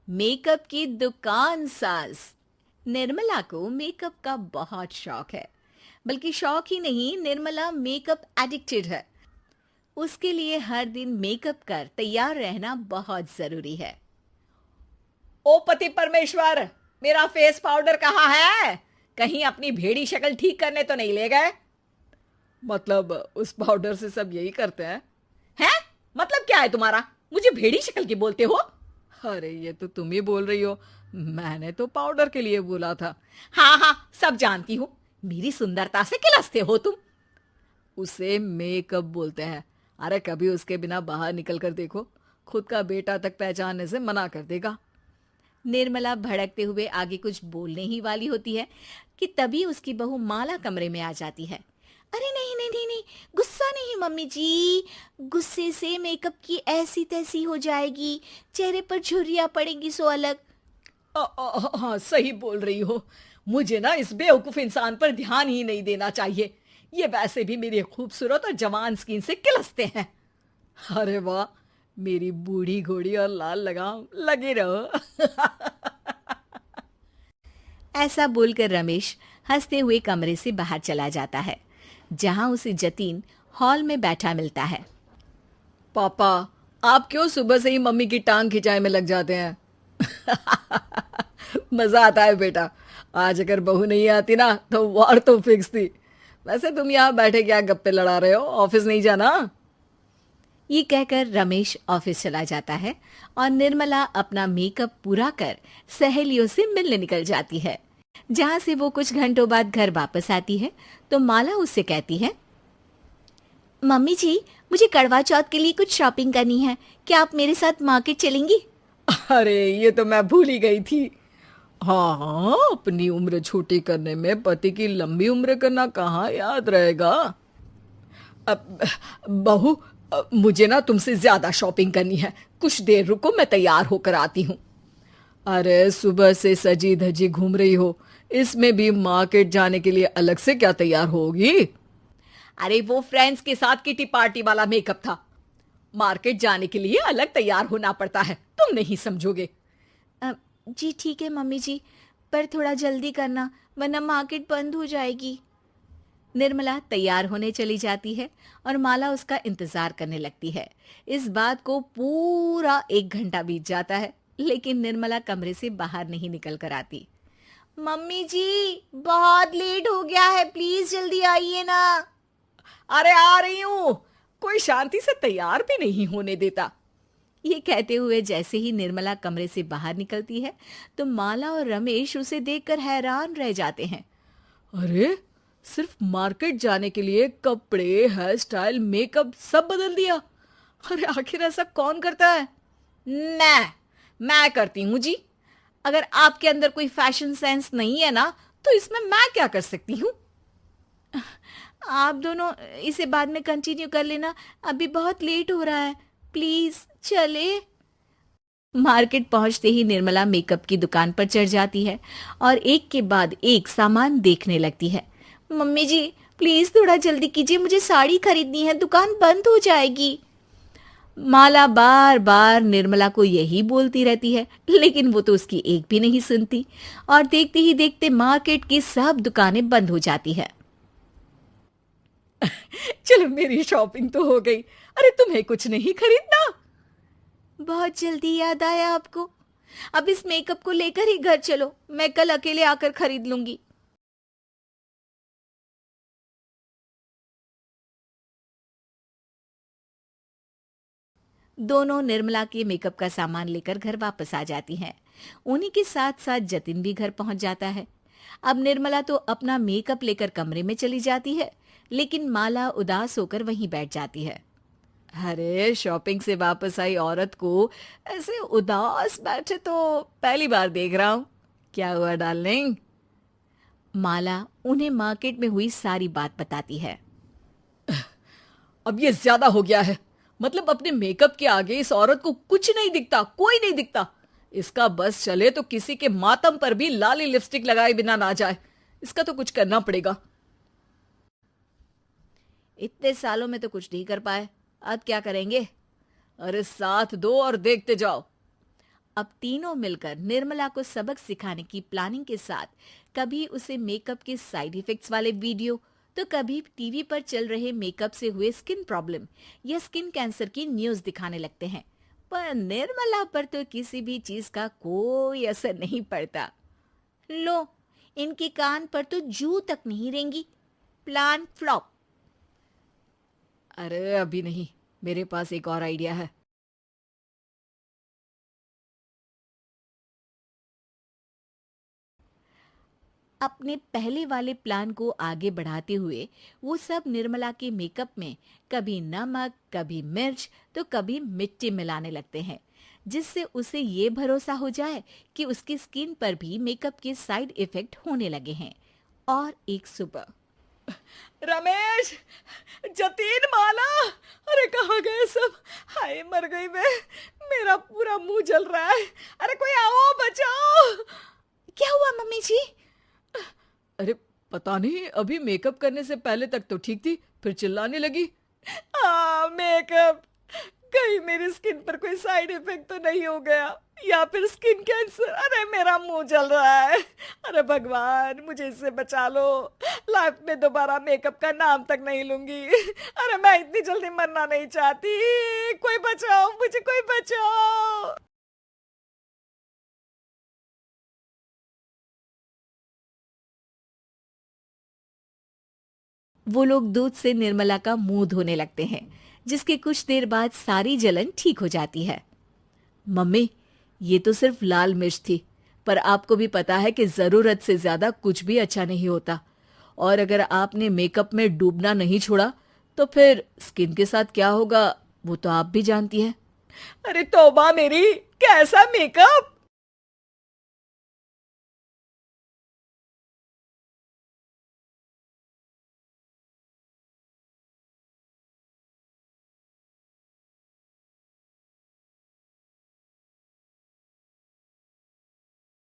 Makeup की दुकान साज। निर्मला को मेकअप का बहुत शौक है। बल्कि शौक ही नहीं, निर्मला मेकअप एडिक्टेड है। उसके लिए हर दिन मेकअप कर तैयार रहना बहुत जरूरी है। ओ पति परमेश्वर, मेरा फेस पाउडर कहाँ है? कहीं अपनी भेड़ी शक्ल ठीक करने तो नहीं ले गए? मतलब उस पाउडर से सब यही करते हैं? हैं? मतलब क्या है तुम्हारा? मुझे भेड़ी शक्ल की बोलते हो? अरे ये तो तुम ही बोल रही हो, मैंने तो पाउडर के लिए बोला था। हाँ हाँ, सब जानती हूँ। मेरी सुंदरता से किलसते हो तुम। उसे मेकअप बोलते हैं। अरे कभी उसके बिना बाहर निकल कर देखो, खुद का बेटा तक पहचानने से मना कर देगा। निर्मला भड़कते हुए आगे कुछ बोलने ही वाली होती है कि तभी उसकी बहू माला कमरे में आ जाती है। अरे नहीं नहीं नहीं नहीं, गुस्सा नहीं मम्मी जी। गुस्से से मेकअप की ऐसी तैसी हो जाएगी, चेहरे पर झुर्रियां पड़ेंगी सो अलग। हाँ सही बोल रही हो। मुझे ना इस बेवकूफ इंसान पर ध्यान ही नहीं देना चाहिए। ये वैसे भी मेरी खूबसूरत और जवान स्किन से किलसते हैं। अरे वाह, मेरी बूढ़ी घोड़ी और लाल लगाम, लगे रहो। ऐसा बोलकर रमेश हंसते हुए कमरे से बाहर चला जाता है, जहां उसे जतीन हॉल में बैठा मिलता है। पापा, आप क्यों सुबह से ही मम्मी की टांग खिंचाई में लग जाते हैं? मजा आता है बेटा। आज अगर बहू नहीं आती ना तो वार तो फिक्स थी। वैसे तुम यहाँ बैठे क्या गप्पे लड़ा रहे हो? ऑफिस नहीं जाना? ये कहकर रमेश ऑफिस चला जाता है और निर्मला अपना मेकअप पूरा कर सहेलियों से मिलने निकल जाती है। जहां से वो कुछ घंटों बाद घर वापस आती है तो माला उससे कहती है, मम्मी जी, मुझे करवा चौथ के लिए कुछ शॉपिंग करनी है। क्या आप मेरे साथ मार्केट चलेंगी? अरे ये तो मैं भूल ही गई थी। हाँ हाँ, अपनी उम्र छोटी करने में पति की लंबी उम्र करना कहाँ याद रहेगा। अब बहू, मुझे ना तुमसे ज्यादा शॉपिंग करनी है। कुछ देर रुको, मैं तैयार होकर आती हूँ। अरे सुबह से सजी धजी घूम रही हो, इसमें भी मार्केट जाने के लिए अलग से क्या तैयार होगी? अरे वो फ्रेंड्स के साथ किटी पार्टी वाला मेकअप था। मार्केट जाने के लिए अलग तैयार होना पड़ता है, तुम नहीं समझोगे। अ, जी ठीक है मम्मी जी, पर थोड़ा जल्दी करना वरना मार्केट बंद हो जाएगी। निर्मला तैयार होने चली जाती है और माला उसका इंतजार करने लगती है। इस बात को पूरा 1 घंटा बीत जाता है, लेकिन निर्मला कमरे से बाहर नहीं निकल कर आती। मम्मी जी, बहुत लेट हो गया है, प्लीज जल्दी आइए ना। अरे आ रही हूं। कोई शांति से तैयार भी नहीं होने देता। ये कहते हुए जैसे ही निर्मला कमरे से बाहर निकलती है तो माला और रमेश उसे देखकर हैरान रह जाते हैं। अरे सिर्फ मार्केट जाने के लिए कपड़े, हेयर स्टाइल, मेकअप सब बदल दिया। अरे आखिर ऐसा कौन करता है? मैं करती हूँ जी। अगर आपके अंदर कोई फैशन सेंस नहीं है ना, तो इसमें मैं क्या कर सकती हूँ? आप दोनों इसे बाद में कंटिन्यू कर लेना, अभी बहुत लेट हो रहा है, प्लीज चले। मार्केट पहुंचते ही निर्मला मेकअप की दुकान पर चढ़ जाती है और एक के बाद एक सामान देखने लगती है। मम्मी जी, प्लीज थोड़ा जल्दी कीजिए, मुझे साड़ी खरीदनी है, दुकान बंद हो जाएगी। माला बार बार निर्मला को यही बोलती रहती है, लेकिन वो तो उसकी एक भी नहीं सुनती और देखते ही देखते मार्केट की सब दुकानें बंद हो जाती है। चलो मेरी शॉपिंग तो हो गई। अरे तुम्हें कुछ नहीं खरीदना? बहुत जल्दी याद आया आपको। अब इस मेकअप को लेकर ही घर चलो, मैं कल अकेले आकर खरीद लूंगी। दोनों निर्मला के मेकअप का सामान लेकर घर वापस आ जाती हैं। उन्हीं के साथ साथ जतिन भी घर पहुंच जाता है। अब निर्मला तो अपना मेकअप लेकर कमरे में चली जाती है, लेकिन माला उदास होकर वहीं बैठ जाती है। अरे शॉपिंग से वापस आई औरत को ऐसे उदास बैठे तो पहली बार देख रहा हूँ। क्या हुआ डार्लिंग? माला उन्हें मार्केट में हुई सारी बात बताती है। अब ये ज्यादा हो गया है। मतलब अपने मेकअप के आगे इस औरत को कुछ नहीं दिखता, कोई नहीं दिखता। इसका बस चले तो किसी के मातम पर भी लाली लिपस्टिक लगाए बिना ना जाए। इसका तो कुछ करना पड़ेगा। इतने सालों में तो कुछ नहीं कर पाए, अब क्या करेंगे? अरे साथ दो और देखते जाओ। अब तीनों मिलकर निर्मला को सबक सिखाने की प्लानिंग के साथ कभी उसे मेकअप के साइड इफेक्ट्स वाले वीडियो तो कभी टीवी पर चल रहे मेकअप से हुए स्किन प्रॉब्लम या स्किन कैंसर की न्यूज दिखाने लगते हैं। पर निर्मला पर तो किसी भी चीज का कोई असर नहीं पड़ता। लो, इनके कान पर तो जू तक नहीं रेंगी। Plan flop. अरे अभी नहीं, मेरे पास एक और आइडिया है। अपने पहले वाले प्लान को आगे बढ़ाते हुए वो सब निर्मला के मेकअप में कभी नमक, कभी मिर्च तो कभी मिट्टी मिलाने लगते हैं, जिससे उसे ये भरोसा हो जाए कि उसकी स्किन पर भी मेकअप के साइड इफेक्ट होने लगे हैं। और एक सुबह रमेश, जतीन, माला, अरे कहाँ गए सब? हाय मर गई मैं, मेरा पूरा मुंह जल रहा है। अरे कोई आओ, बचाओ। क्या हुआ मम्मी जी? अरे पता नहीं, अभी मेकअप करने से पहले तक तो ठीक थी, फिर चिल्लाने लगी। हाँ मेकअप, कहीं मेरी स्किन पर कोई साइड इफेक्ट तो नहीं हो गया या फिर स्किन कैंसर। अरे मेरा मुंह जल रहा है। अरे भगवान, मुझे इससे बचा लो। लाइफ में दोबारा मेकअप का नाम तक नहीं लूंगी। अरे मैं इतनी जल्दी मरना नहीं चाहती। कोई बचाओ मुझे, कोई बचाओ। वो लोग दूध से निर्मला का मुंह धोने लगते हैं, जिसके कुछ देर बाद सारी जलन ठीक हो जाती है। मम्मी, ये तो सिर्फ लाल मिर्च थी, पर आपको भी पता है कि जरूरत से ज्यादा कुछ भी अच्छा नहीं होता। और अगर आपने मेकअप में डूबना नहीं छोड़ा तो फिर स्किन के साथ क्या होगा वो तो आप भी जानती हैं। अरे तौबा मेरी, कैसा मेकअप!